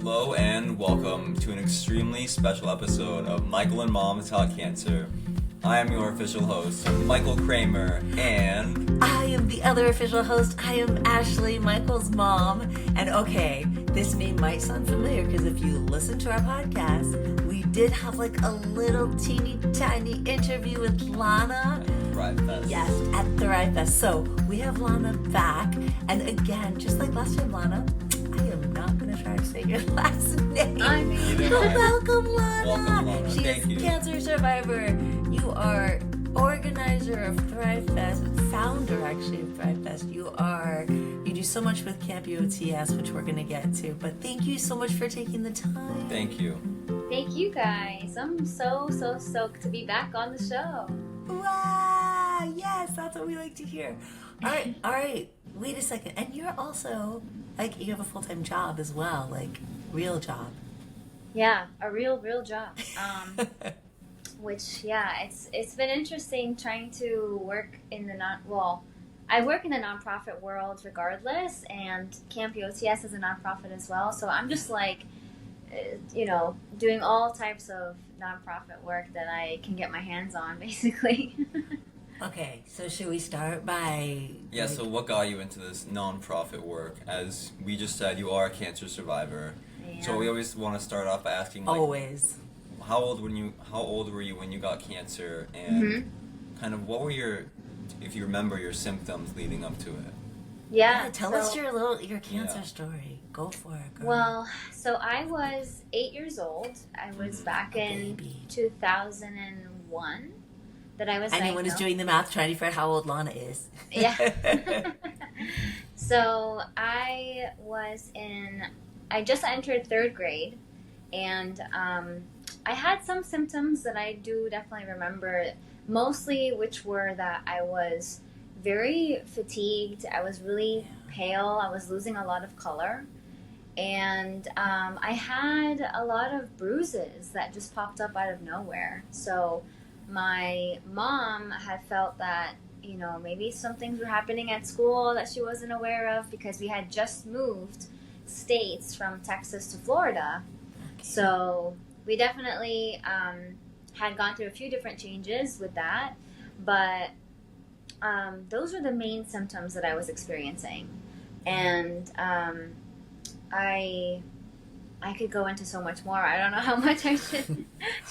Hello and welcome to an extremely special episode of Michael and Mom Talk Cancer. I am your official host, Michael Kramer, and I am the other official host. I am Ashlee, Michael's mom. And okay, this name might sound familiar because if you listen to our podcast, we did have like a little teeny tiny interview with Lana. ThriveFest. Yes, at ThriveFest. So we have Lana back. And again, just like last time, Lana, I am not going to try to say your last name. I mean, But welcome, Lana. Welcome, Lana. She Thank is you. cancer survivor. You are organizer of ThriveFest, founder actually of ThriveFest. You do so much with Camp UOTS, which we're going to get to. But thank you so much for taking the time. Thank you. thank you guys. I'm so stoked to be back on the show. Wow, yes, that's what we like to hear. All right. Wait a second. And you're also, like, you have a full-time job as well, like, real job. Yeah, a real job. Which, yeah, it's been interesting trying to work in the I work in the nonprofit world regardless, and Camp UOTS is a nonprofit as well. So I'm just like, doing all types of nonprofit work that I can get my hands on, basically. Okay, so should we start by... Yeah, so what got you into this non-profit work? As we just said, you are a cancer survivor. Yeah. So we always want to start off by asking, like, Always. how old were you when you got cancer, and kind of what were if you remember your symptoms leading up to it? Yeah, Tell us your cancer story. Go for it, girl. Well, so I was 8 years old. I was back in baby. 2001 that I was Anyone who's diagnosed. doing the math trying to figure out how old Lana is. Yeah. So I just entered third grade, and I had some symptoms that I do definitely remember, mostly which were that I was very fatigued, I was really pale, I was losing a lot of color, and I had a lot of bruises that just popped up out of nowhere. So my mom had felt that, maybe some things were happening at school that she wasn't aware of, because we had just moved states from Texas to Florida. Okay. So we definitely had gone through a few different changes with that, but those were the main symptoms that I was experiencing. And I could go into so much more. I don't know how much I should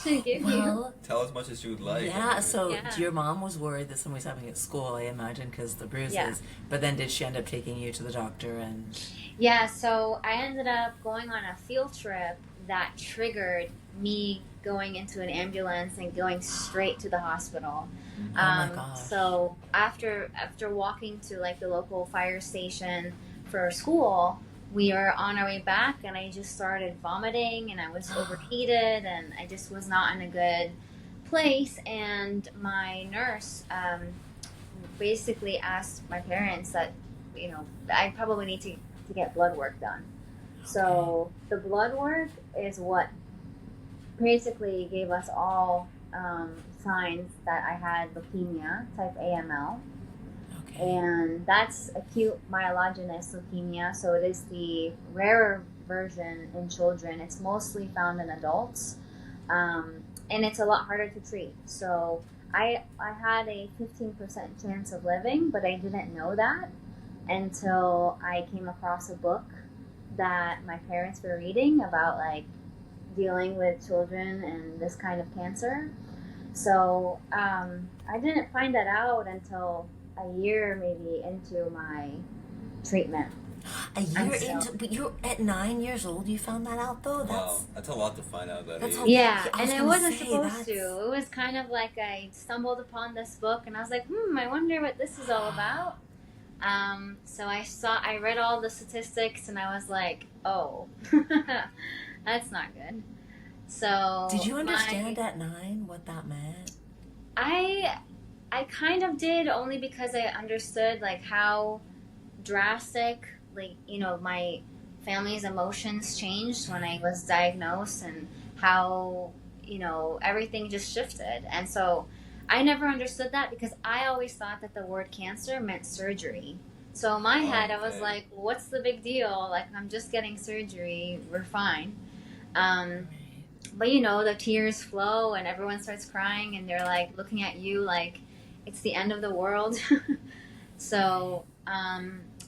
give you. Tell as much as you would like. Yeah, so Yeah. your mom was worried that something was happening at school, I imagine, because the bruises. Yeah. But then did she end up taking you to the doctor? And Yeah, so I ended up going on a field trip that triggered me going into an ambulance and going straight to the hospital. Oh my gosh. So after walking to like the local fire station for school, we were on our way back, and I just started vomiting, and I was overheated, and I just was not in a good place. And my nurse basically asked my parents that, I probably need to get blood work done. So the blood work is what basically gave us all signs that I had leukemia, type AML. And that's acute myelogenous leukemia, so it is the rarer version in children. It's mostly found in adults, and it's a lot harder to treat. So I had a 15% chance of living, but I didn't know that until I came across a book that my parents were reading about, like, dealing with children and this kind of cancer. So I didn't find that out until a year maybe into my treatment. A year into, but you're at 9 years old. You found that out though. Wow, that's a lot to find out that That's age. a- Yeah, I was and I gonna wasn't say, supposed to. It was kind of like I stumbled upon this book, and I was like, I wonder what this is all about. So I read all the statistics, and I was like, oh, that's not good. So Did you understand at 9 what that meant? I kind of did, only because I understood like how drastic, like, my family's emotions changed when I was diagnosed, and how, everything just shifted. And so I never understood that, because I always thought that the word cancer meant surgery. So in my head, I was Okay. like, what's the big deal? Like, I'm just getting surgery. We're fine. Um, but the tears flow and everyone starts crying and they're like looking at you like it's the end of the world. So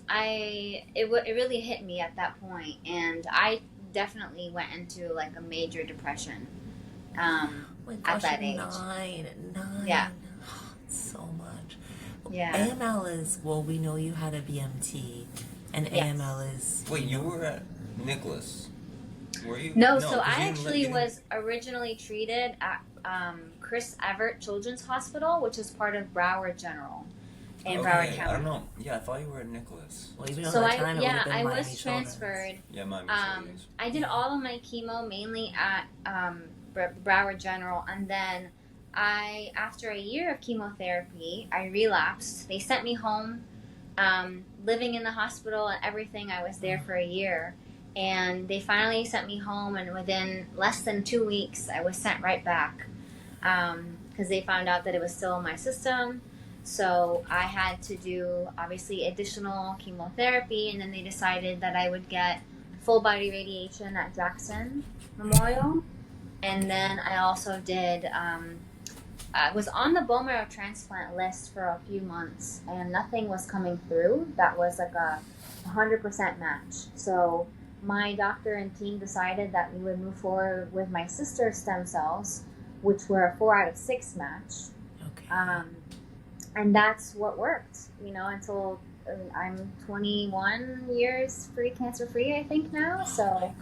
it really hit me at that point, and I definitely went into like a major depression Oh my at gosh, that at age. nine. Yeah, So much. yeah, AML is, well, we know you had a BMT, and yes. AML is. Wait, you were at Nicholas. Were you? No, No, so 'cause I you actually didn't- was originally treated at Chris Everett Children's Hospital, which is part of Broward General in Broward Okay, County. I don't know. Yeah, I thought you were at Nicholas. Well, even So at that time, it would have been I Miami was Children's. transferred. Yeah, Miami Children's. I did all of my chemo mainly at Broward General, and then after a year of chemotherapy, I relapsed. They sent me home, living in the hospital and everything. I was there for a year, and they finally sent me home. And within less than 2 weeks, I was sent right back because they found out that it was still in my system. So I had to do obviously additional chemotherapy, and then they decided that I would get full body radiation at Jackson Memorial. And then I also did, I was on the bone marrow transplant list for a few months, and nothing was coming through. That was like a 100% match. So my doctor and team decided that we would move forward with my sister's stem cells, which were a 4 out of 6 match. Okay. And that's what worked, until I'm 21 years cancer free, I think now. So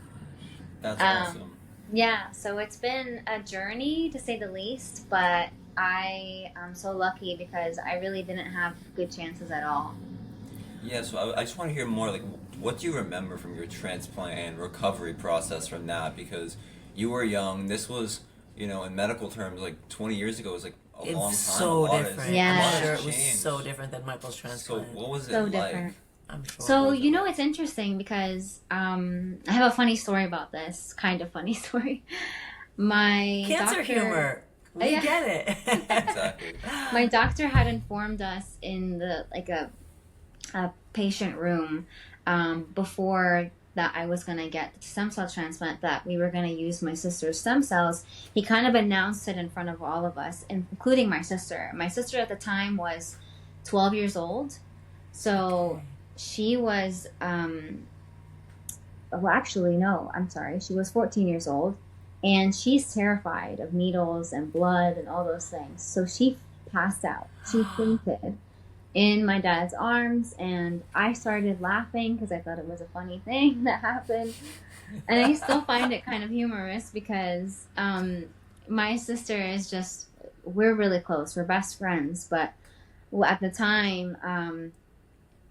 That's awesome. yeah, so it's been a journey to say the least, but I am so lucky because I really didn't have good chances at all. Yeah, so I just want to hear more, like, what do you remember from your transplant and recovery process from that? Because you were young. This was, in medical terms, like 20 years ago was like a long time. It's so different. Yeah. I'm a lot sure has it was changed. so different than Michael's So transplant. what was it So like? different. I'm sure. So, What was it like? it's interesting because I have a funny story about this, kind of funny story. My Cancer doctor, humor. We Yeah. get it. Exactly. my doctor had informed us in the a patient room before that I was going to get stem cell transplant, that we were going to use my sister's stem cells. He kind of announced it in front of all of us, including my sister. My sister at the time was 12 years old. So she was, well, actually, no, I'm sorry. She was 14 years old. And she's terrified of needles and blood and all those things. So she passed out. She fainted in my dad's arms, and I started laughing because I thought it was a funny thing that happened. And I still find it kind of humorous because my sister is just, we're really close. We're best friends. But at the time,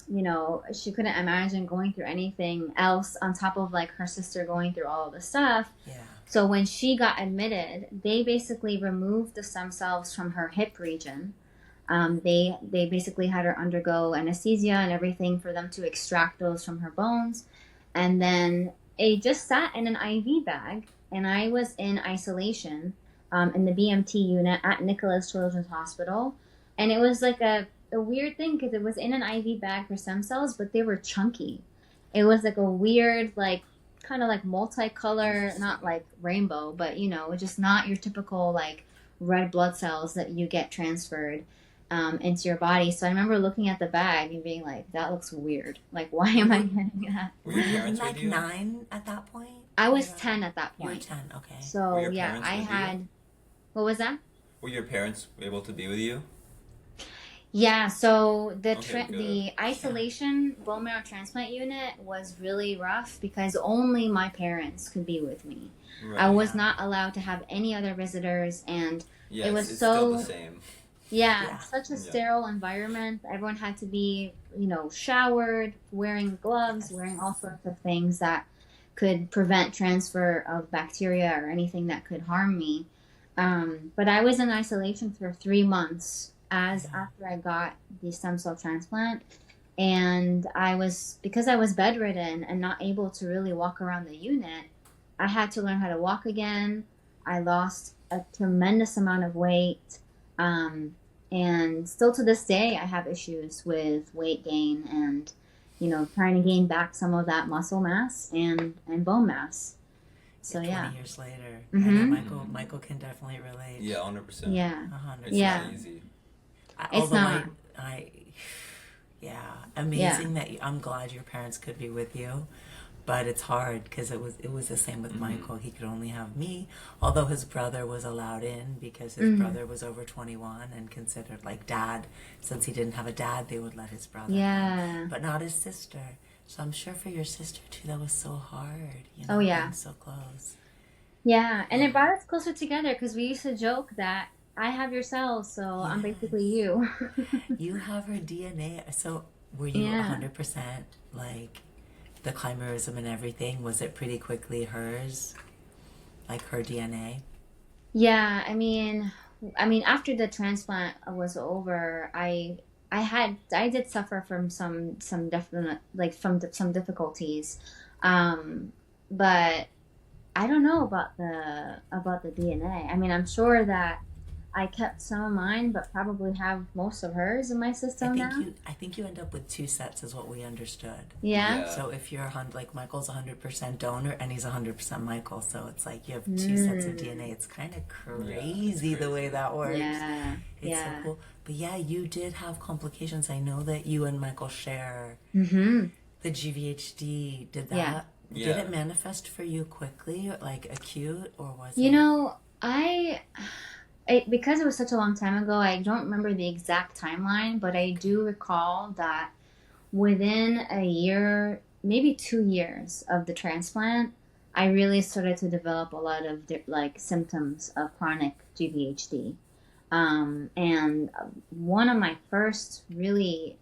she couldn't imagine going through anything else on top of like her sister going through all of the stuff. Yeah. So when she got admitted, they basically removed the stem cells from her hip region. They basically had her undergo anesthesia and everything for them to extract those from her bones. And then it just sat in an IV bag, and I was in isolation in the BMT unit at Nicholas Children's Hospital. And it was like a weird thing because it was in an IV bag for stem cells, but they were chunky. It was like a weird, like, kind of like multicolor, not like rainbow, but just not your typical like red blood cells that you get transferred into your body. So I remember looking at the bag and being like, that looks weird. Like, why am I getting that? Were your parents like with you? 9 at that point? I was 10 at that You were point. 10, okay. Were So your yeah, parents I with you? had, what was that? Were your parents able to be with you? Yeah, so the Okay, good. the isolation bone marrow transplant unit was really rough because only my parents could be with me. Right. I was not allowed to have any other visitors, and Yeah, it was it's still so- the same. yeah, such a Yeah. sterile environment. Everyone had to be, showered, wearing gloves, wearing all sorts of things that could prevent transfer of bacteria or anything that could harm me. But I was in isolation for 3 months after I got the stem cell transplant. And because I was bedridden and not able to really walk around the unit, I had to learn how to walk again. I lost a tremendous amount of weight. And still to this day, I have issues with weight gain and, trying to gain back some of that muscle mass and bone mass. So 20 years later. Mm-hmm. I know Michael can definitely relate. Yeah, 100%. Yeah. 100%. It's not easy. It's not. Amazing that I'm glad your parents could be with you, but it's hard because it was the same with Michael. He could only have me, although his brother was allowed in because his brother was over 21 and considered like dad. Since he didn't have a dad, they would let his brother in, but not his sister. So I'm sure for your sister too, that was so hard. Being so close. Yeah, and it brought us closer together because we used to joke that I have your cells, so I'm basically you. You have her DNA. So were you 100% like the chimerism and everything? Was it pretty quickly hers, like her DNA? Yeah, I mean, after the transplant was over, I did suffer from some definite some difficulties, but I don't know about the DNA. I mean, I'm sure that I kept some of mine, but probably have most of hers in my system now. I think you end up with 2 sets, is what we understood. Yeah. So if you're Michael's 100% donor and he's 100% Michael, so it's like you have 2 sets of DNA. It's kind of crazy the way that works. Yeah. It's so cool. But yeah, you did have complications. I know that you and Michael share the GVHD. Did that? Yeah. Did it manifest for you quickly, like acute, or was because it was such a long time ago, I don't remember the exact timeline, but I do recall that within a year, maybe 2 years of the transplant, I really started to develop a lot of symptoms of chronic GVHD. And one of my first really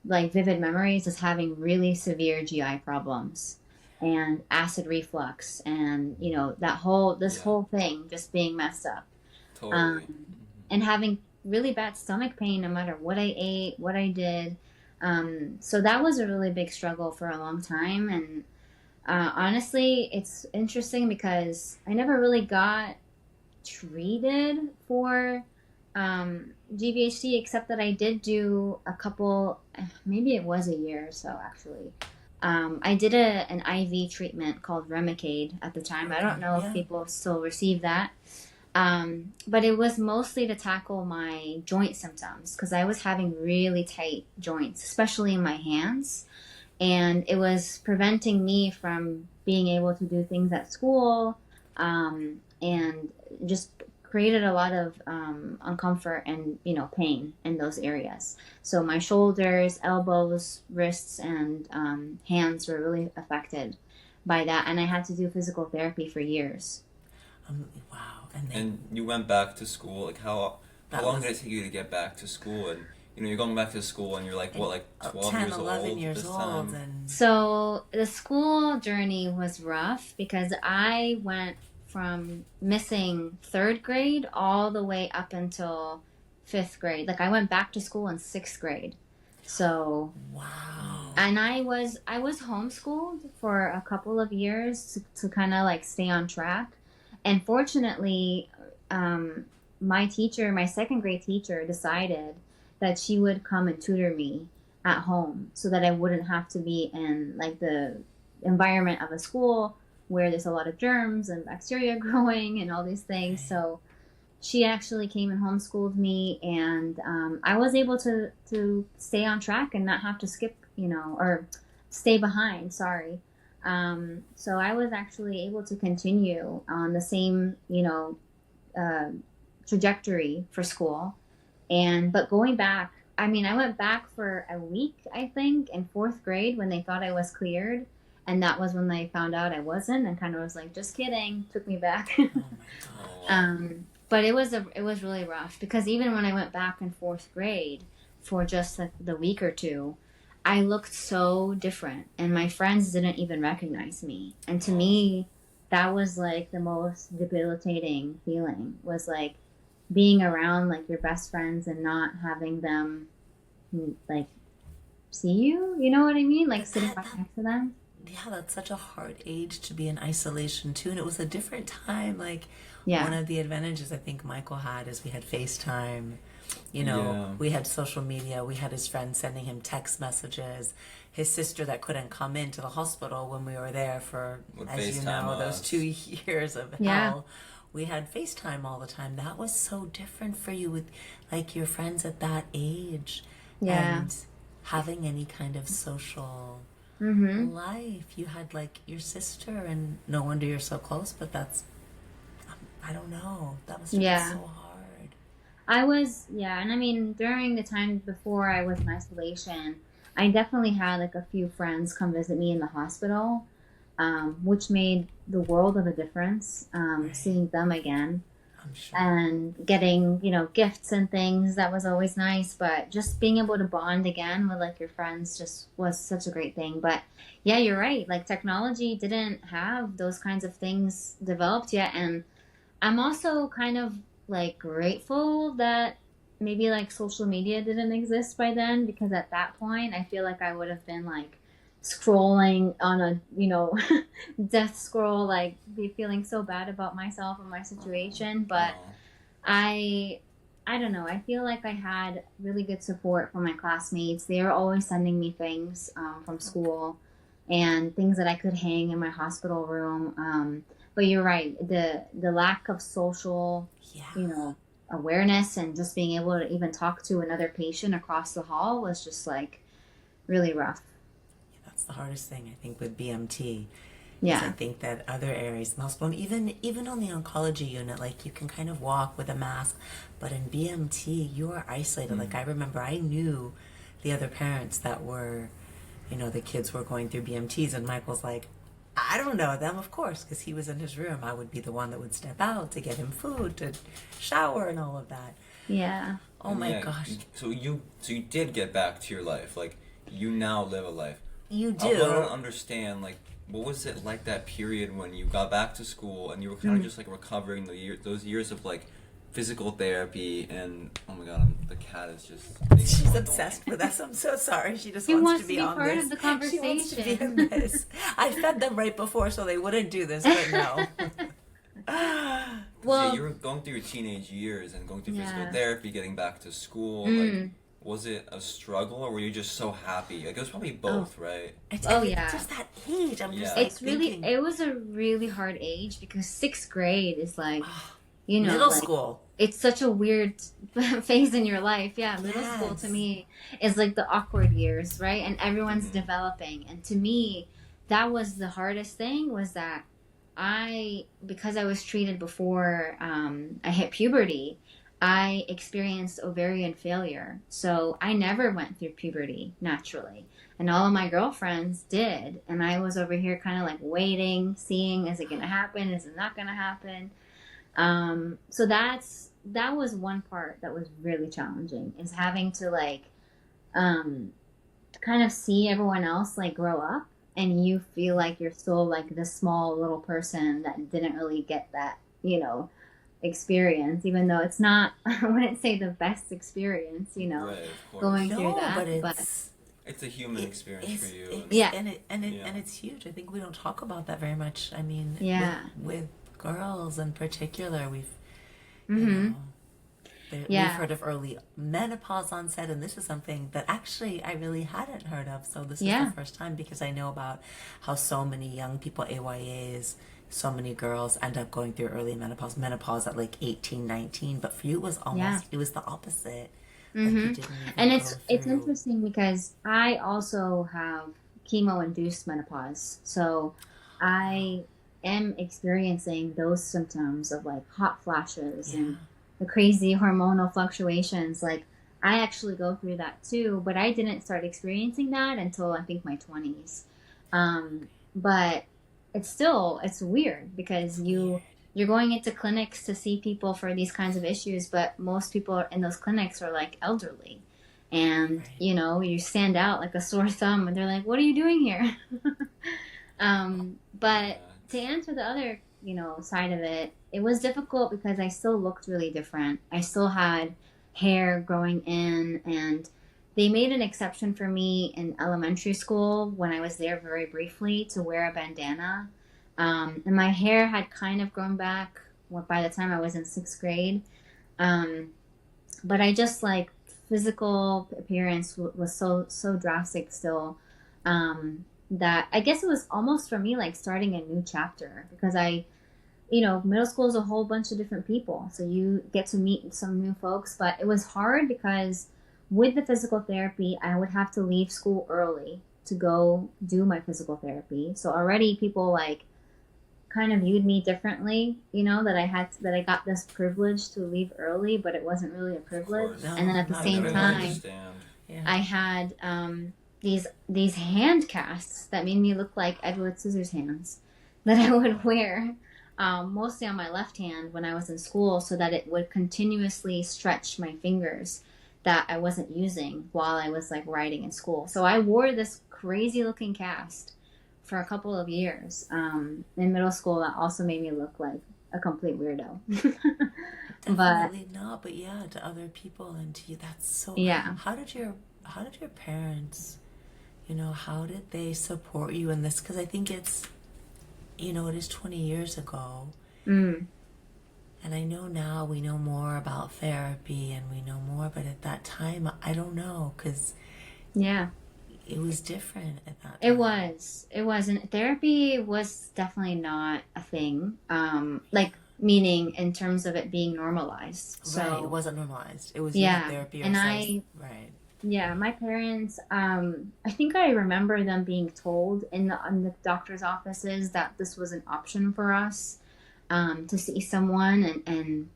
vivid memories is having really severe GI problems and acid reflux and this whole thing just being messed up. Totally. And having really bad stomach pain no matter what I ate, what I did. So that was a really big struggle for a long time. And honestly, it's interesting because I never really got treated for GVHD, except that I did do a couple, maybe it was a year or so actually. I did an IV treatment called Remicade at the time. I don't know if people still receive that. But it was mostly to tackle my joint symptoms because I was having really tight joints, especially in my hands. And it was preventing me from being able to do things at school, and just created a lot of uncomfort and pain in those areas. So my shoulders, elbows, wrists, and hands were really affected by that, and I had to do physical therapy for years. Wow! And you went back to school. Like how long did it take you to get back to school? And you're going back to school, and you're like 12 10, years 11 old. years old. And so the school journey was rough because I went from missing 3rd grade all the way up until 5th grade. Like I went back to school in 6th grade. So wow. And I was homeschooled for a couple of years to kind of stay on track. And fortunately, my 2nd grade teacher decided that she would come and tutor me at home so that I wouldn't have to be in the environment of a school where there's a lot of germs and bacteria growing and all these things. So she actually came and homeschooled me, and I was able to stay on track and not have to skip, or stay behind, sorry. So I was actually able to continue on the same, trajectory for school. But going back, I went back for a week, I think, in 4th grade when they thought I was cleared. And that was when they found out I wasn't, and kind of was like, just kidding, took me back. Oh my God. But it was really rough because even when I went back in 4th grade for just the week or two, I looked so different, and my friends didn't even recognize me. And to me, that was the most debilitating feeling, was being around your best friends and not having them see you. You know what I mean? Sitting right next to them. Yeah, that's such a hard age to be in isolation too, and it was a different time. Yeah. One of the advantages I think Michael had is we had FaceTime. You know, Yeah. we had social media. We had his friends sending him text messages. His sister that couldn't come into the hospital when we were there for, Would as you FaceTime know, those us. 2 years of Yeah. hell. We had FaceTime all the time. That was so different for you with, like, your friends at that age. Yeah. And having any kind of social Mm-hmm. life. You had, like, your sister, and no wonder you're so close, but that's, I don't know. That must have been Yeah. so hard. I was, yeah, and I mean, during the time before I was in isolation, I definitely had like a few friends come visit me in the hospital, which made the world of a difference, Right. seeing them again I'm sure. and getting, you know, gifts and things. That was always nice, but just being able to bond again with like your friends just was such a great thing. But yeah, you're right. Like technology didn't have those kinds of things developed yet, and I'm also kind of like grateful that maybe like social media didn't exist by then, because at that point I feel like I would have been like scrolling on a, you know, death scroll, like be feeling so bad about myself and my situation. But Oh. I don't know, I feel like I had really good support from my classmates. They were always sending me things from school and things that I could hang in my hospital room. But you're right, the lack of social, Yeah. you know, awareness and just being able to even talk to another patient across the hall was just like really rough. That's the hardest thing, I think, with BMT. I Yeah. think that other areas in the hospital, even on the oncology unit, like you can kind of walk with a mask, but in BMT you are isolated. Like I remember I knew the other parents that were, you know, the kids were going through BMTs, and Michael's like, I don't know them, of course, because he was in his room. I would be the one that would step out to get him food, to shower, and all of that. Yeah. Oh my Yeah, gosh, So you did get back to your life. Like you now live a life. you I want to do. understand, like, what was it like that period when you got back to school and you were kind of just like recovering those years of like physical therapy and oh my god, the cat is just being She's so obsessed with us. I'm so sorry. She just She wants to be wants on to be part this. of the She wants to be in conversation. this. I fed them right before so they wouldn't do this, but no. annoying. Well, Yeah, you were going through your teenage years and going through physical Yeah. therapy, getting back to school. Mm. Like, was it a struggle or were you just so happy? Like, it was probably both, right? It's, Oh, I think yeah. just that age. I'm just Yeah. like it's really, thinking, it was a really hard age because sixth grade is like, you know, middle like, school. it's such a weird phase in your life. Yeah, middle school Yes. to me is like the awkward years, right? And everyone's Mhm. developing. And to me, that was the hardest thing, was that because I was treated before I hit puberty, I experienced ovarian failure. So I never went through puberty naturally. And all of my girlfriends did. And I was over here kind of like waiting, seeing, is it going to happen? Is it not going to happen? So that was one part that was really challenging, is having to like kind of see everyone else like grow up, and you feel like you're still like this small little person that didn't really get that, you know, experience, even though it's not, I wouldn't say the best experience, you know, Right, of course. going No, through that. but it's It's a human experience it's, for you. it's- Yeah. and Yeah. it's huge. I think we don't talk about that very much. I mean, Yeah. with girls in particular, we've Mhm. you know, Yeah. we've heard of early menopause onset, and this is something that actually I really hadn't heard of. So this is Yeah. the first time, because I know about how so many young people, AYAs, so many girls end up going through early menopause at like 18, 19. But for you, it was almost, it was the opposite. Like you Mhm. didn't even And go it's through- interesting because I also have chemo induced menopause. So I am experiencing those symptoms of like hot flashes Yeah. and the crazy hormonal fluctuations. Like I actually go through that too, but I didn't start experiencing that until I think my 20s. But it's weird because you're going into clinics to see people for these kinds of issues, but most people in those clinics are like elderly. And, Right. you know, you stand out like a sore thumb and they're like, what are you doing here? But to answer the other, you know, side of it, it was difficult because I still looked really different. I still had hair growing in, and they made an exception for me in elementary school when I was there very briefly to wear a bandana. And my hair had kind of grown back by the time I was in 6th grade. But I just like physical appearance was so drastic still, that I guess it was almost for me like starting a new chapter, because middle school is a whole bunch of different people, so you get to meet some new folks. But it was hard because with the physical therapy, I would have to leave school early to go do my physical therapy. So already people like kind of viewed me differently, that I got this privilege to leave early, but it wasn't really a privilege. No, And then at the not same really. time, Yeah. I had these hand casts that made me look like Edward Scissorhands that I would wear mostly on my left hand when I was in school, so that it would continuously stretch my fingers that I wasn't using while I was like writing in school. So I wore this crazy looking cast for a couple of years in middle school. That also made me look like a complete weirdo. Definitely not, but yeah, to other people and to you, that's so. Yeah. How did your parents, how did they support you in this? Because I think it's, it is 20 years ago. Mm. And I know now we know more about therapy and we know more, but at that time, I don't know, because Yeah. it was different at that time. It was. And therapy was definitely not a thing. Meaning in terms of it being normalized. So, right, it wasn't normalized. It was therapy and right. Yeah, my parents, I think I remember them being told in the doctor's offices that this was an option for us, to see someone and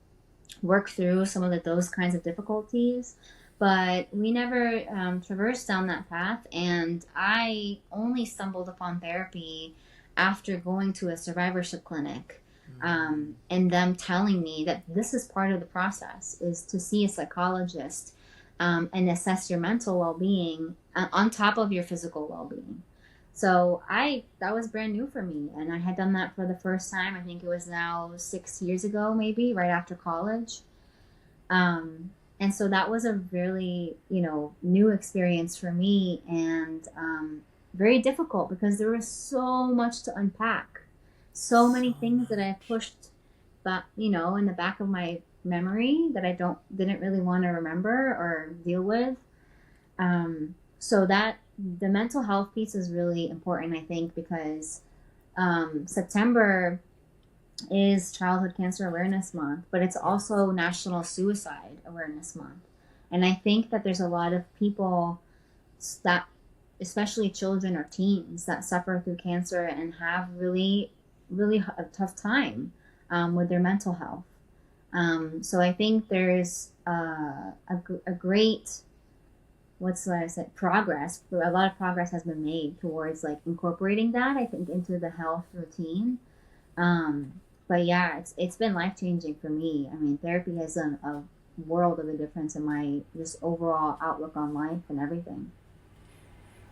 work through some of those kinds of difficulties. But we never traversed down that path, and I only stumbled upon therapy after going to a survivorship clinic, and them telling me that this is part of the process, is to see a psychologist and assess your mental well-being on top of your physical well-being. So that was brand new for me, and I had done that for the first time. I think it was now 6 years ago, maybe right after college. And so that was a really, new experience for me, and very difficult because there was so much to unpack, so many things that I pushed back, in the back of my memory that I didn't really want to remember or deal with. So that the mental health piece is really important, I think, because September is Childhood Cancer Awareness Month, but it's also National Suicide Awareness Month. And I think that there's a lot of people that, especially children or teens, that suffer through cancer and have really, really a tough time with their mental health. So I think there's a great, progress. A lot of progress has been made towards like incorporating that, I think, into the health routine. But yeah, it's been life-changing for me. I mean, therapy has done a world of a difference in my just overall outlook on life and everything.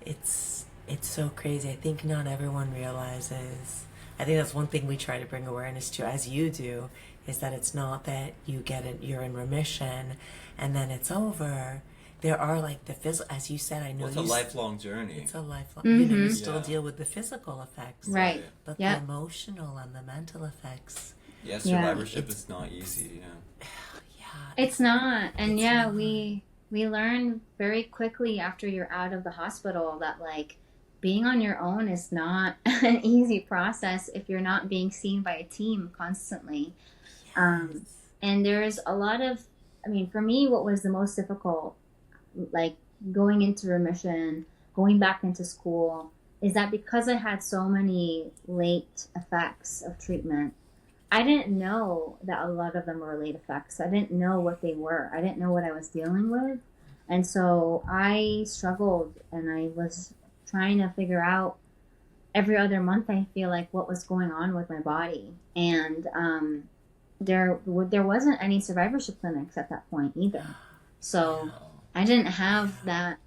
It's so crazy. I think not everyone realizes. I think that's one thing we try to bring awareness to, as you do, is that it's not that you're in remission and then it's over. There are like the physical, as you said, I know it's a lifelong journey. It's a lifelong, Mm-hmm. you still deal with the physical effects. Right. But the emotional and the mental effects. Yeah, survivorship is not easy, It's not. And we learn very quickly after you're out of the hospital that like being on your own is not an easy process if you're not being seen by a team constantly. And there's a lot of, for me, what was the most difficult, like going into remission, going back into school, is that because I had so many late effects of treatment, I didn't know that a lot of them were late effects. I didn't know what they were. I didn't know what I was dealing with. And so I struggled, and I was trying to figure out every other month, I feel like, what was going on with my body. And there wasn't any survivorship clinics at that point either. So I didn't have that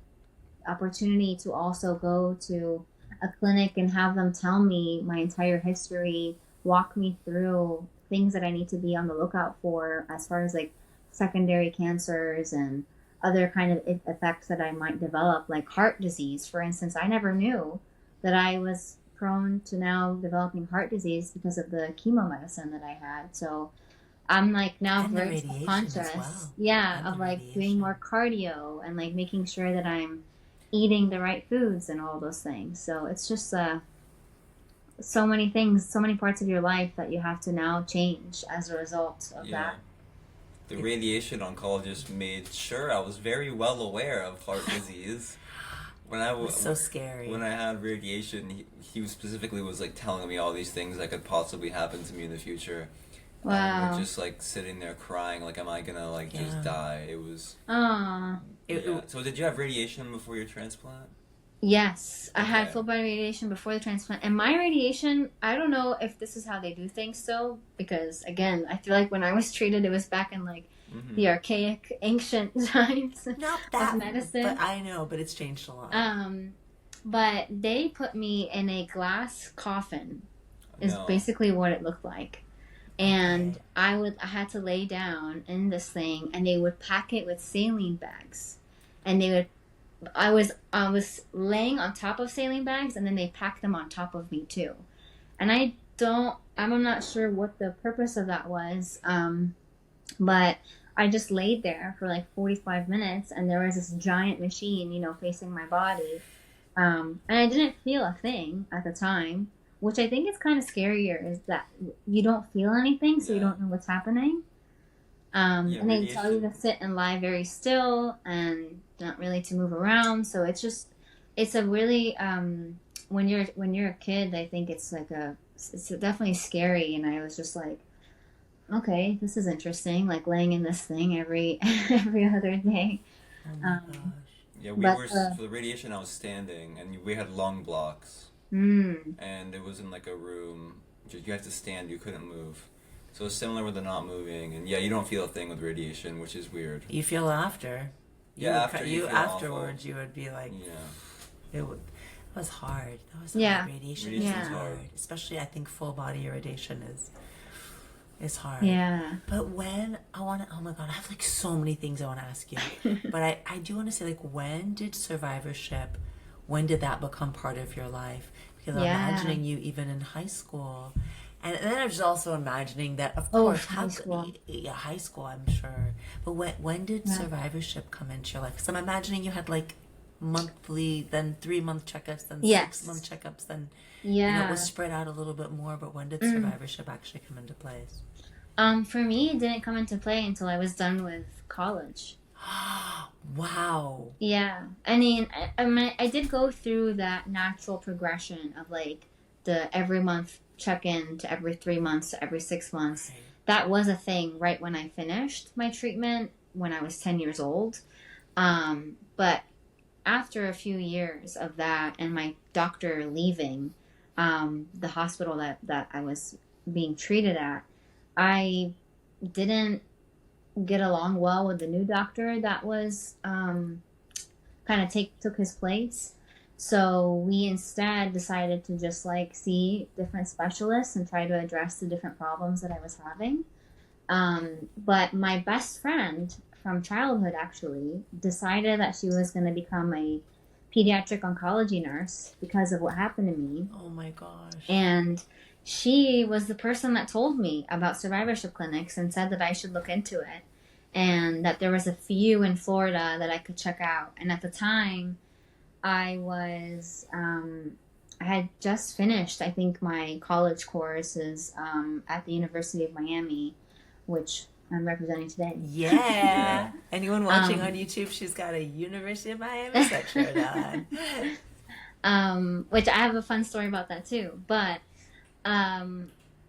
opportunity to also go to a clinic and have them tell me my entire history, walk me through things that I need to be on the lookout for as far as like secondary cancers and other kind of effects that I might develop, like heart disease, for instance. I never knew that I was prone to now developing heart disease because of the chemo medicine that I had. So I'm like now And the very radiation conscious, as well. yeah, And of the like doing radiation. more cardio and like making sure that I'm eating the right foods and all those things. So it's just so many things, so many parts of your life that you have to now change as a result of Yeah. that. The radiation oncologist made sure I was very well aware of heart disease. When It was so scary. when I had radiation, he specifically was like telling me all these things that could possibly happen to me in the future. We're Wow. just like sitting there crying, like, am I gonna like Yeah. just die? It was. Ah. Yeah. So did you have radiation before your transplant? Yes, I had Okay. full body radiation before the transplant. And my radiation, I don't know if this is how they do things still, because again, I feel like when I was treated, it was back in like Mm-hmm. the archaic, ancient times Not of that, medicine. but I know, but it's changed a lot. But they put me in a glass coffin, is No. basically what it looked like. And Okay. I had to lay down in this thing, and they would pack it with saline bags, and they would. I was laying on top of saline bags, and then they packed them on top of me too. And I'm not sure what the purpose of that was, but I just laid there for like 45 minutes, and there was this giant machine, facing my body, and I didn't feel a thing at the time, which I think is kind of scarier, is that you don't feel anything, so you Yeah. don't know what's happening. Yeah, And they tell you radiation. to sit and lie very still and not really to move around. So it's a really, when you're a kid, I think it's definitely scary. And I was just like, okay, this is interesting. Like laying in this thing every every other day. Oh my gosh. Yeah, we But were for the radiation. I was standing, and we had lung blocks, mm, and it was in like a room. You had to stand. You couldn't move. So it's similar with the not moving, and yeah, you don't feel a thing with radiation, which is weird. You feel after. Yeah, after you feel afterwards, awful. you would be like, Yeah. it was hard. That was Yeah. hard. Radiation Radiation's is Yeah. hard. Especially, I think full body irradiation is hard. yeah. But when oh my god, I have like so many things I want to ask you. But I do want to say, like, when did survivorship, when did that become part of your life? Because I'm Yeah. imagining you even in high school. And then I was also imagining that, of Oh, course, high school. Yeah, high school, I'm sure. But when did Yeah. survivorship come into your life? Because I'm imagining you had like monthly, then 3-month checkups, then Yes. 6-month checkups, then Yeah. it was spread out a little bit more. But when did Mm. survivorship actually come into place? For me, it didn't come into play until I was done with college. Wow. Yeah, I mean, I did go through that natural progression of like the every month check in to every 3 months to every 6 months. Right. That was a thing right when I finished my treatment when I was 10 years old. But after a few years of that and my doctor leaving the hospital that I was being treated at, I didn't get along well with the new doctor that was kind of took his place. So we instead decided to just like see different specialists and try to address the different problems that I was having. But my best friend from childhood actually decided that she was going to become a pediatric oncology nurse because of what happened to me. Oh my gosh. And she was the person that told me about survivorship clinics and said that I should look into it and that there was a few in Florida that I could check out. And at the time, I had just finished, I think, my college courses at the University of Miami, which I'm representing today. Yeah. Anyone watching Um, on YouTube, she's got a University of Miami sweatshirt on. Which I have a fun story about that too. But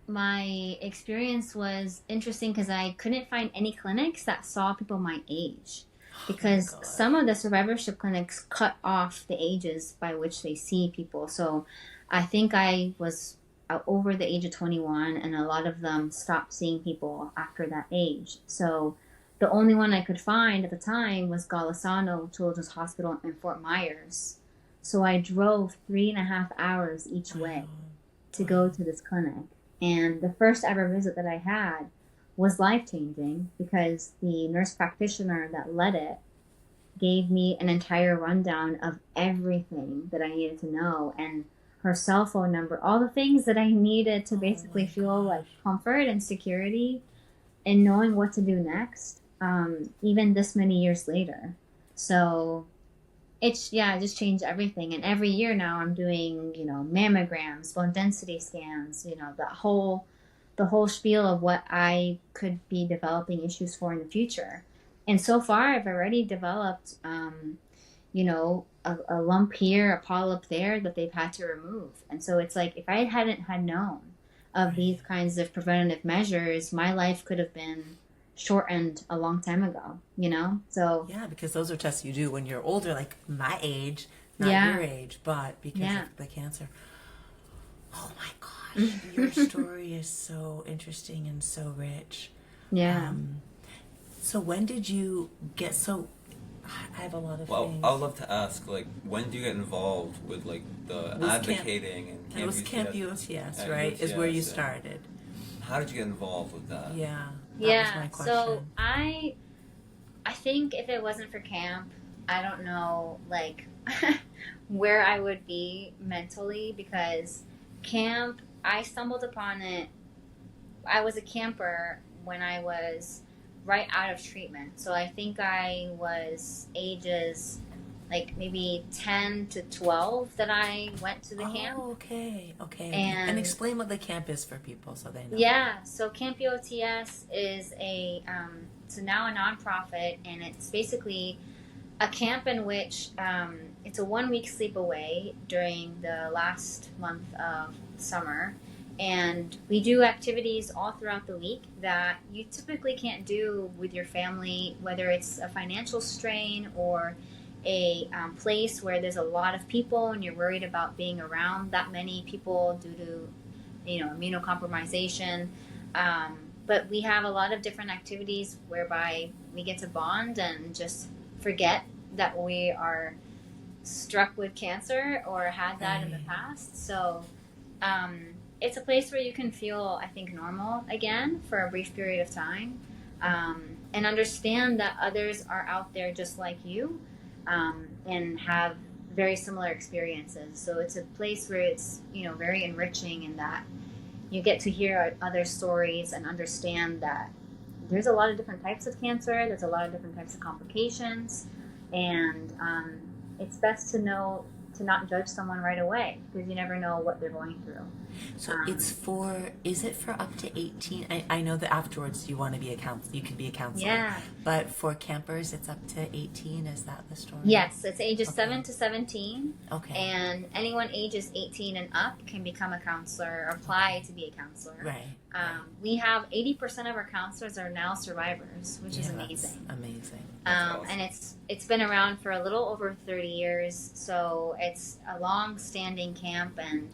my experience was interesting because I couldn't find any clinics that saw people my age. Because God. some of the survivorship clinics cut off the ages by which they see people. So I think I was over the age of 21, and a lot of them stopped seeing people after that age. So the only one I could find at the time was Golisano Children's Hospital in Fort Myers. So I drove 3.5 hours each way to go to this clinic. And the first ever visit that I had was life-changing because the nurse practitioner that led it gave me an entire rundown of everything that I needed to know, and her cell phone number, all the things that I needed to basically feel like comfort and security. and knowing what to do next, even this many years later. So it just changed everything. And every year now I'm doing, mammograms, bone density scans, the whole spiel of what I could be developing issues for in the future. And so far I've already developed, a lump here, a polyp there that they've had to remove. And so it's like, if I hadn't had known of these kinds of preventative measures, my life could have been shortened a long time ago, So yeah, because those are tests you do when you're older, like my age, not your age, but because of the cancer. Oh my gosh, your story is so interesting and so rich. Yeah. So when did you get I have a lot of things. I would love to ask, like, when do you get involved with, like, the advocating and Camp it was Camp UOTS, right? UOTS, is where you started. How did you get involved with that? Yeah. That was my question. So I think if it wasn't for camp, I don't know, like, where I would be mentally, because camp, I stumbled upon it. I was a camper when I was right out of treatment. So I think I was ages like maybe 10 to 12 that I went to the camp. Okay. And explain what the camp is for people so they know. Yeah, so Camp UOTS is so now a nonprofit, and it's basically a camp in which it's a 1 week sleep away during the last month of summer. And we do activities all throughout the week that you typically can't do with your family, whether it's a financial strain or a place where there's a lot of people and you're worried about being around that many people due to, immunocompromisation. But we have a lot of different activities whereby we get to bond and just forget that we are struck with cancer or had that in the past. So it's a place where you can feel, I think, normal again for a brief period of time, and understand that others are out there just like you, and have very similar experiences. So it's a place where it's, very enriching in that you get to hear other stories and understand that there's a lot of different types of cancer, there's a lot of different types of complications, and it's best to know to not judge someone right away, because you never know what they're going through. So is it for up to 18? I know that afterwards you want to be you can be a counselor. Yeah. But for campers, it's up to 18. Is that the story? Yes, it's ages 7 to 17. Okay. And anyone ages 18 and up can become a counselor or apply to be a counselor. Right. We have 80% of our counselors are now survivors, which is amazing. That's amazing. Awesome. And it's been around for a little over 30 years, so it's a long-standing camp, and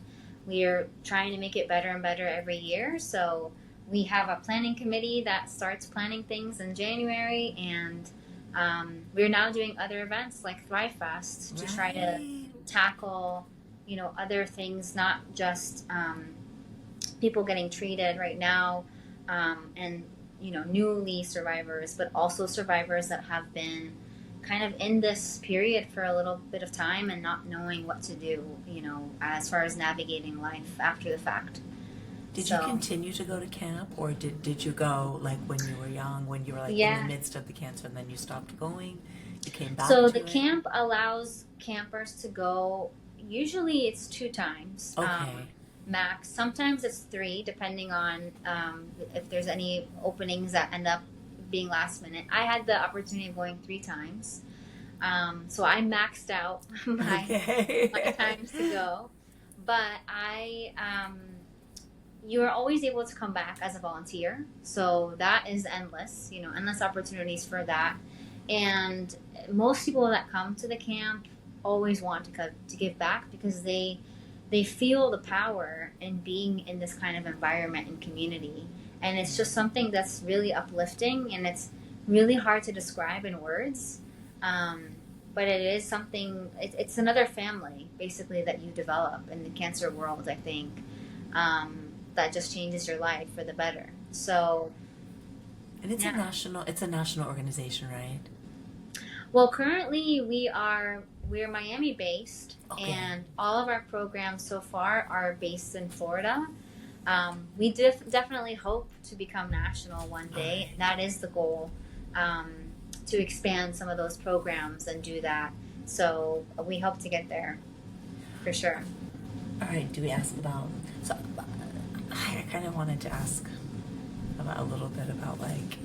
we are trying to make it better and better every year. So we have a planning committee that starts planning things in January, and we're now doing other events like ThriveFest to try to tackle, other things, not just people getting treated right now, and newly survivors, but also survivors that have been kind of in this period for a little bit of time and not knowing what to do, as far as navigating life after the fact. Did you continue to go to camp, or did you go like when you were young, when you were like in the midst of the cancer, and then you stopped going? You came back. So the camp allows campers to go. Usually it's 2 times. Okay. Max. Sometimes it's 3, depending on if there's any openings that end up being last minute. I had the opportunity of going 3 times, so I maxed out my times to go. But you are always able to come back as a volunteer, so that is endless. Endless opportunities for that. And most people that come to the camp always want to give back, because they feel the power in being in this kind of environment and community. And it's just something that's really uplifting, and it's really hard to describe in words. But it is something, it's another family, basically, that you develop in the cancer world, I think, that just changes your life for the better. So. And it's a national organization, right? Well, currently we're Miami based, and all of our programs so far are based in Florida. We definitely hope to become national one day. Right. That is the goal, to expand some of those programs and do that. So we hope to get there for sure. All right. Do we ask about? So I kind of wanted to ask about a little bit about like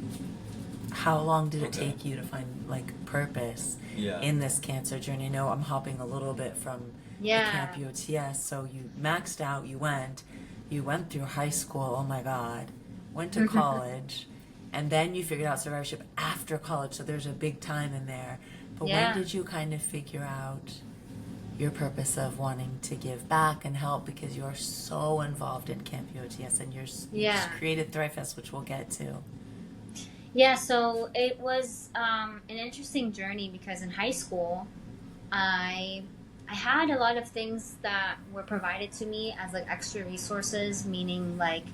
how long did it take you to find like purpose in this cancer journey? I know I'm hopping a little bit from the camp UOTS. So you maxed out. You went through high school. Oh my God. Went to college. And then you figured out survivorship after college, so there's a big time in there. But when did you kind of figure out your purpose of wanting to give back and help? Because you're so involved in Camp UOTS and you just created ThriveFest, which we'll get to. Yeah, so it was an interesting journey because in high school, I had a lot of things that were provided to me as like extra resources, meaning like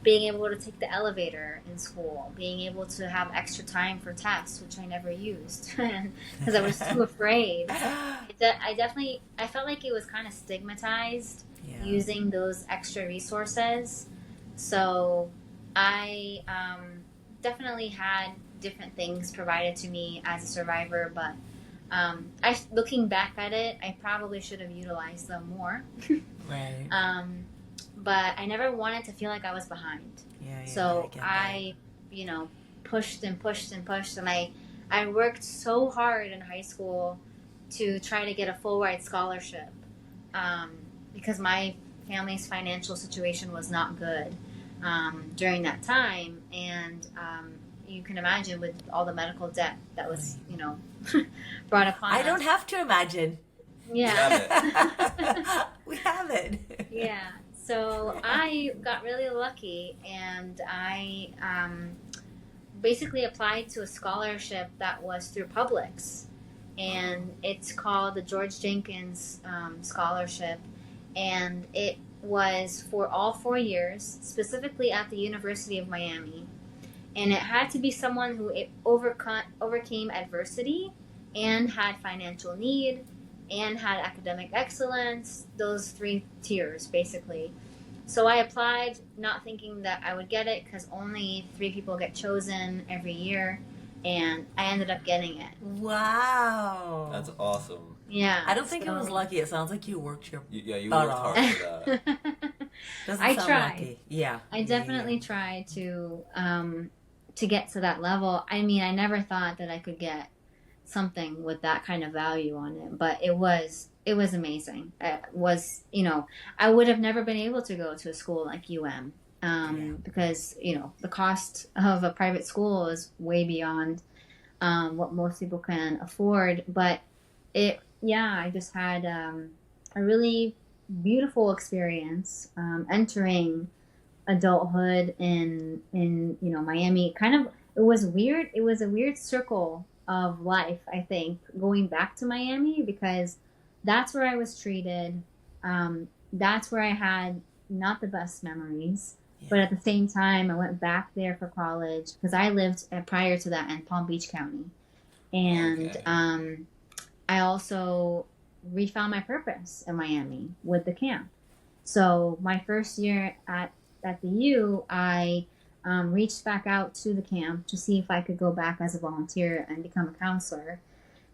being able to take the elevator in school, being able to have extra time for tests, which I never used because I was too afraid. I felt like it was kind of stigmatized using those extra resources. So I definitely had different things provided to me as a survivor, but looking back at it, I probably should have utilized them more. Right. But I never wanted to feel like I was behind. So I pushed and pushed and pushed, and I worked so hard in high school to try to get a full ride scholarship because my family's financial situation was not good during that time, and you can imagine with all the medical debt that was brought upon us. I don't have to imagine. Yeah. We have it. Yeah. So I got really lucky, and I basically applied to a scholarship that was through Publix, and it's called the George Jenkins Scholarship, and it was for all 4 years, specifically at the University of Miami, and it had to be someone who overcame adversity and had financial need and had academic excellence, those 3 tiers basically. So I applied not thinking that I would get it because only 3 people get chosen every year, and I ended up getting it. Wow. That's awesome. Yeah. I don't think it was lucky. It sounds like you worked your you butt worked off. hard for that. I tried. Lucky. Yeah. I definitely tried to get to that level. I mean, I never thought that I could get something with that kind of value on it, but it was amazing. It was, I would have never been able to go to a school like UM because the cost of a private school is way beyond what most people can afford. But I just had a really beautiful experience entering adulthood in Miami. It was weird. It was a weird circle of life, I think, going back to Miami, because that's where I was treated. That's where I had not the best memories. But at the same time, I went back there for college because I lived prior to that in Palm Beach County. And I also refound my purpose in Miami with the camp. So my first year at the U, I reached back out to the camp to see if I could go back as a volunteer and become a counselor.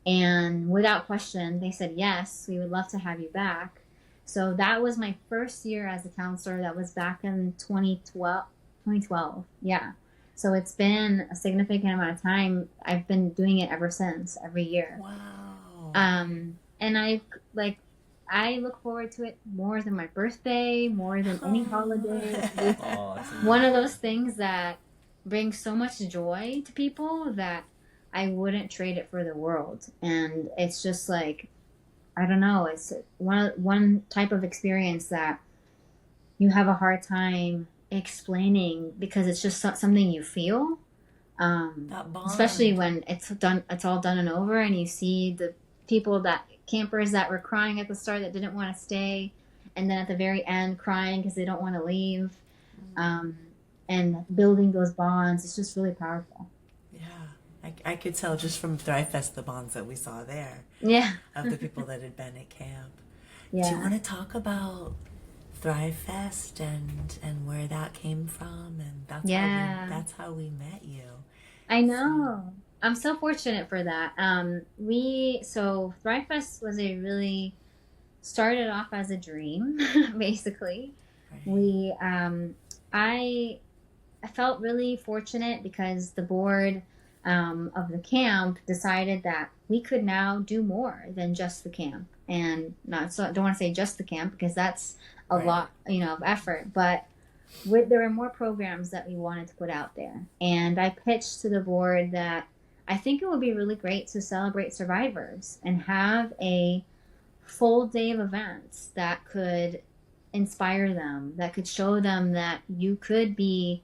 And without question, they said, yes, we would love to have you back. So that was my first year as a counselor. That was back in 2012. Yeah. So it's been a significant amount of time. I've been doing it ever since, every year. Wow. And I look forward to it more than my birthday, more than any holiday. It's one of those things that brings so much joy to people that I wouldn't trade it for the world. And it's just like, I don't know, it's one type of experience that you have a hard time explaining because it's just something you feel. Especially when it's all done and over, and you see the campers that were crying at the start that didn't want to stay, and then at the very end crying because they don't want to leave, and building those bonds. It's just really powerful. Yeah, I could tell just from ThriveFest the bonds that we saw there. Yeah. Of the people that had been at camp. Yeah. Do you want to talk about ThriveFest and where that came from, and that's how we met you. I know. I'm so fortunate for that. So ThriveFest was started off as a dream, basically. Right. I felt really fortunate because the board of the camp decided that we could now do more than just the camp, and don't want to say just the camp because that's a lot, of effort, but there were more programs that we wanted to put out there. And I pitched to the board that I think it would be really great to celebrate survivors and have a full day of events that could inspire them, that could show them that you could be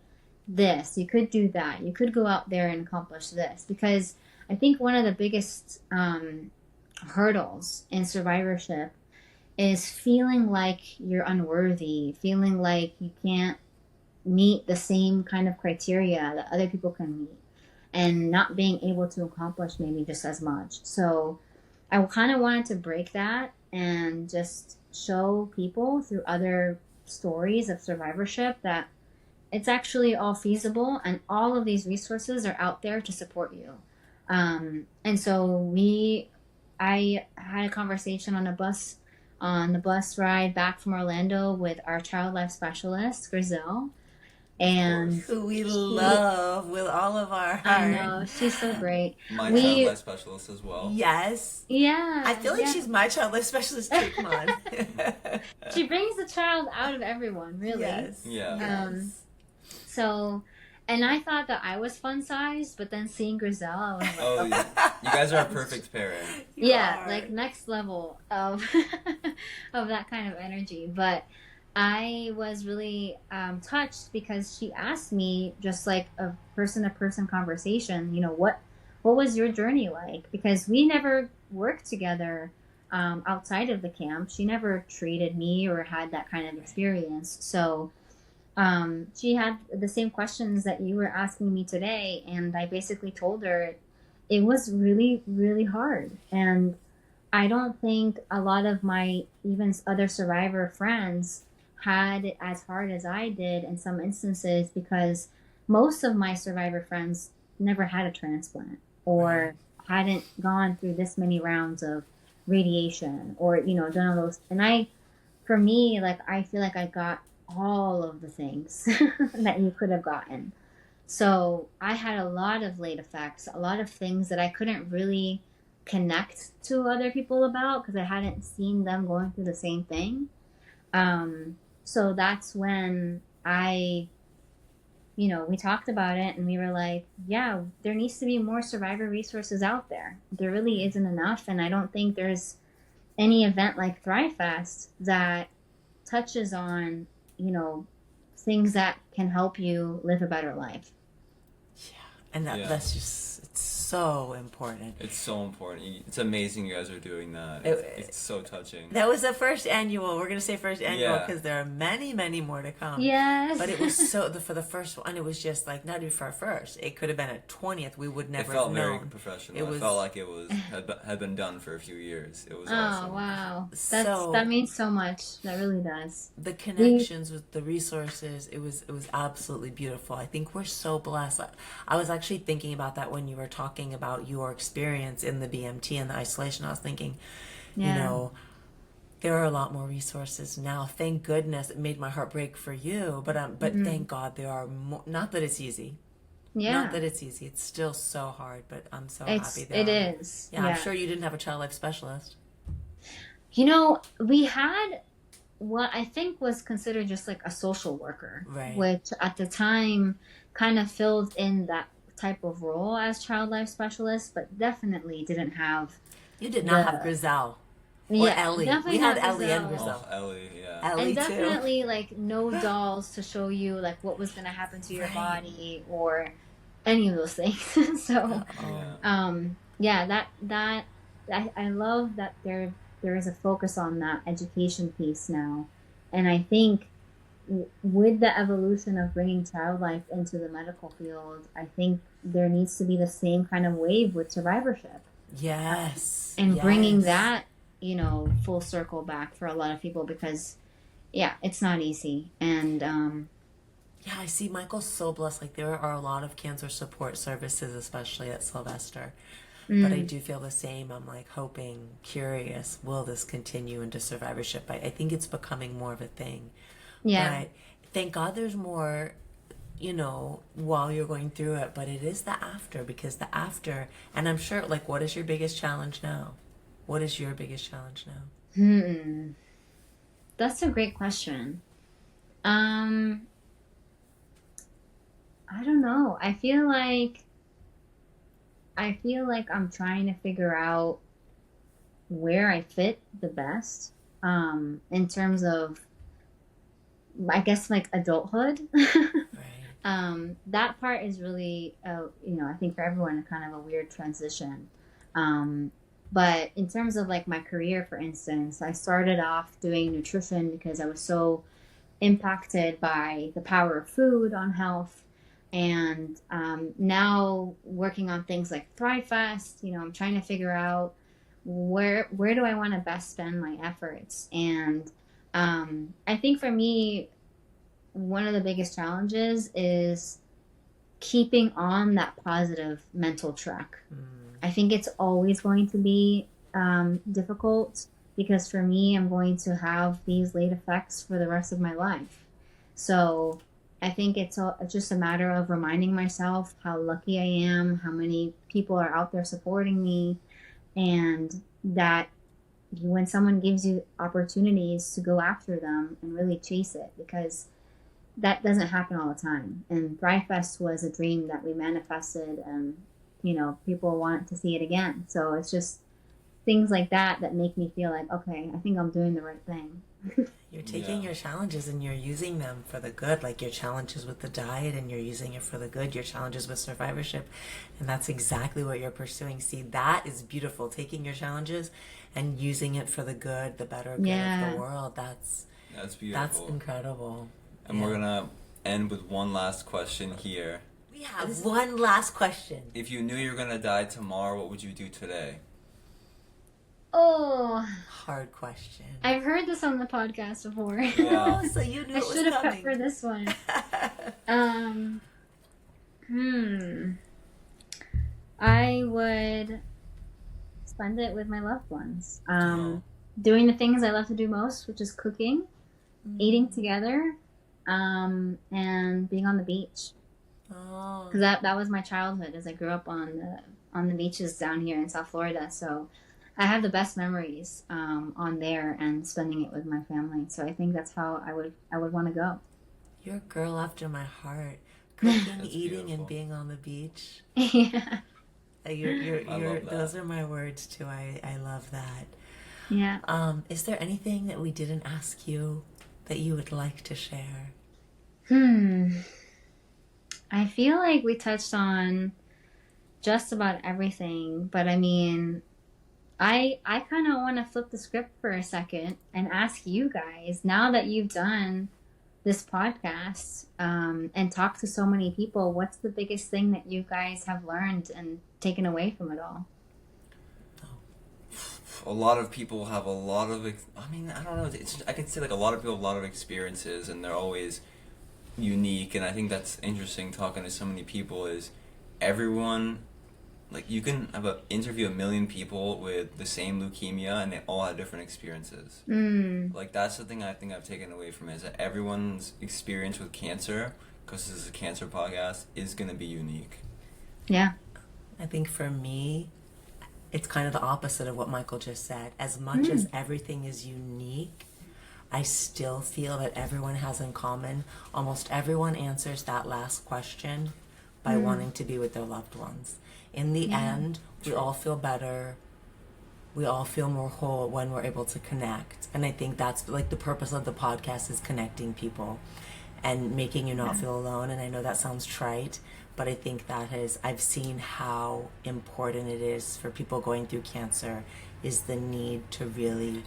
this, you could do that, you could go out there and accomplish this. Because I think one of the biggest hurdles in survivorship is feeling like you're unworthy, feeling like you can't meet the same kind of criteria that other people can meet, and not being able to accomplish maybe just as much. So I kind of wanted to break that and just show people through other stories of survivorship that it's actually all feasible, and all of these resources are out there to support you. And so I had a conversation on the bus ride back from Orlando with our child life specialist, Grizel. And who we love with all of our heart. I know, she's so great. My child life specialist as well. Yes. Yeah. I feel like she's my child life specialist too. Come on. She brings the child out of everyone, really. Yes. Yeah. So, and I thought that I was fun sized, but then seeing Grizel, I was like, oh, you guys are a perfect pairing. Like next level of of that kind of energy. But I was really touched because she asked me, just like a person-to-person conversation, what was your journey like? Because we never worked together outside of the camp. She never treated me or had that kind of experience. So she had the same questions that you were asking me today, and I basically told her it was really, really hard. And I don't think a lot of my even other survivor friends had it as hard as I did in some instances, because most of my survivor friends never had a transplant or hadn't gone through this many rounds of radiation or, done all those. And for me, I feel like I got all of the things that you could have gotten. So I had a lot of late effects, a lot of things that I couldn't really connect to other people about because I hadn't seen them going through the same thing. So that's when we talked about it, and we were like, yeah, there needs to be more survivor resources out there. There really isn't enough, and I don't think there's any event like ThriveFest that touches on, things that can help you live a better life. Yeah, and that's just, it's so important. It's so important. It's amazing you guys are doing that. It's so touching. That was the first annual. We're going to say first annual because there are many, many more to come. Yes. But it was for the first one, it was just like, not even for our first. It could have been a 20th. We would never have known. It felt very professional. It felt like it was had been done for a few years. It was awesome. Oh, wow. That means so much. That really does. The connections with the resources, it was absolutely beautiful. I think we're so blessed. I was actually thinking about that when you were talking about your experience in the BMT and the isolation. I was thinking, there are a lot more resources now. Thank goodness. It made my heart break for you, but thank God there are more. Not that it's easy. Yeah. Not that it's easy. It's still so hard, but I'm so happy that it is. Yeah, I'm sure you didn't have a child life specialist. We had what I think was considered just like a social worker, right, which at the time kind of filled in that type of role as child life specialist, but definitely didn't have. You did not have Grizel or Ellie. We had Ellie and Grizel. Oh, Ellie, yeah. Ellie and definitely too. No dolls to show you what was going to happen to your body or any of those things. So, I love that there is a focus on that education piece now, and I think with the evolution of bringing child life into the medical field, I think there needs to be the same kind of wave with survivorship. Yes. And bringing that, full circle back for a lot of people, because yeah, it's not easy. And Yeah, I see Michael's so blessed. Like, there are a lot of cancer support services, especially at Sylvester. But I do feel the same. I'm like hoping, curious, will this continue into survivorship? I think it's becoming more of a thing. yeah. But thank God there's more, while you're going through it. But it is the after, because the after, and I'm sure, like, what is your biggest challenge now? What is your biggest challenge now? That's a great question. I don't know. I feel like I'm trying to figure out where I fit the best, in terms of, I guess, like, adulthood. Right. That part is really, I think for everyone, kind of a weird transition. But in terms of, like, my career, for instance, I started off doing nutrition because I was so impacted by the power of food on health. And now working on things like ThriveFest, I'm trying to figure out where do I want to best spend my efforts. And I think for me, one of the biggest challenges is keeping on that positive mental track. I think it's always going to be difficult, because for me, I'm going to have these late effects for the rest of my life. So I think it's just a matter of reminding myself how lucky I am, how many people are out there supporting me, and that when someone gives you opportunities to go after them and really chase it, because that doesn't happen all the time. And ThriveFest was a dream that we manifested, and people want to see it again. So it's just things like that make me feel like, okay, I think I'm doing the right thing. You're taking your challenges and you're using them for the good, like your challenges with the diet, and you're using it for the good, your challenges with survivorship, and that's exactly what you're pursuing. See, that is beautiful, taking your challenges and using it for the good, the better good of the world. That's beautiful. That's incredible. And we're gonna end with one last question here. We have one last question. If you knew you were gonna die tomorrow, what would you do today? Oh, hard question. I've heard this on the podcast before. Yeah. So you knew I it was should have coming. prepped for this one. I would spend it with my loved ones. Doing the things I love to do most, which is cooking, eating together, and being on the beach. Because that was my childhood, as I grew up on the beaches down here in South Florida. So I have the best memories on there, and spending it with my family. So I think that's how I would want to go. You're a girl after my heart. Cooking, eating, beautiful. and being on the beach. Yeah. You're I love that. those are my words too. I love that. Yeah. Is there anything that we didn't ask you that you would like to share? I feel like we touched on just about everything, but I mean, I kind of want to flip the script for a second and ask you guys, now that you've done this podcast and talked to so many people, what's the biggest thing that you guys have learned and taken away from it all? A lot of people have a lot of, I don't know, I can say, like, a lot of people have a lot of experiences, and they're always unique. And I think that's interesting, talking to so many people, is everyone, like, you can interview 1 million people with the same leukemia, and they all have different experiences. Like, that's the thing I think I've taken away from it, is that everyone's experience with cancer, because this is a cancer podcast, is going to be unique. Yeah. I think for me, it's kind of the opposite of what Michael just said. As much as everything is unique, I still feel that everyone has in common, almost everyone answers that last question by wanting to be with their loved ones. In the end, we all feel better. We all feel more whole when we're able to connect. And I think that's, like, the purpose of the podcast, is connecting people and making you not feel alone. And I know that sounds trite, but I think I've seen how important it is for people going through cancer, is the need to really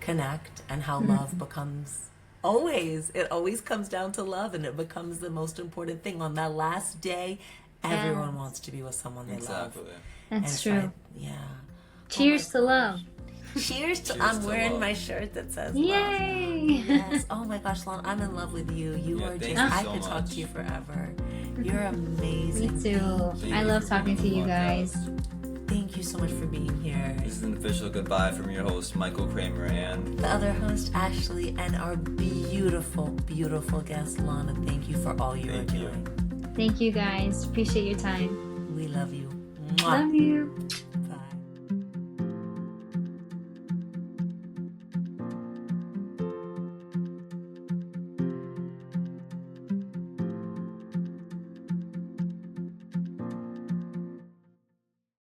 connect, and how love becomes it always comes down to love, and it becomes the most important thing. On that last day, everyone wants to be with someone they love. Exactly. That's And true. so Cheers to love. Cheers to, Cheers I'm to wearing love. my shirt that says love. Yay! Yes. Oh my gosh, Lon, I'm in love with you. You Yeah, are thank just, you I so could talk much. to you forever. You're amazing. Me too. Thank I you love for talking being to on you the guys. podcast. Thank you so much for being here. This is an official goodbye from your host, Michael Kramer, and The other host, Ashley, and our beautiful, beautiful guest, Lana. Thank you for all you Thank are you. doing. Thank you guys. Appreciate your time. We love you. Mwah. Love you.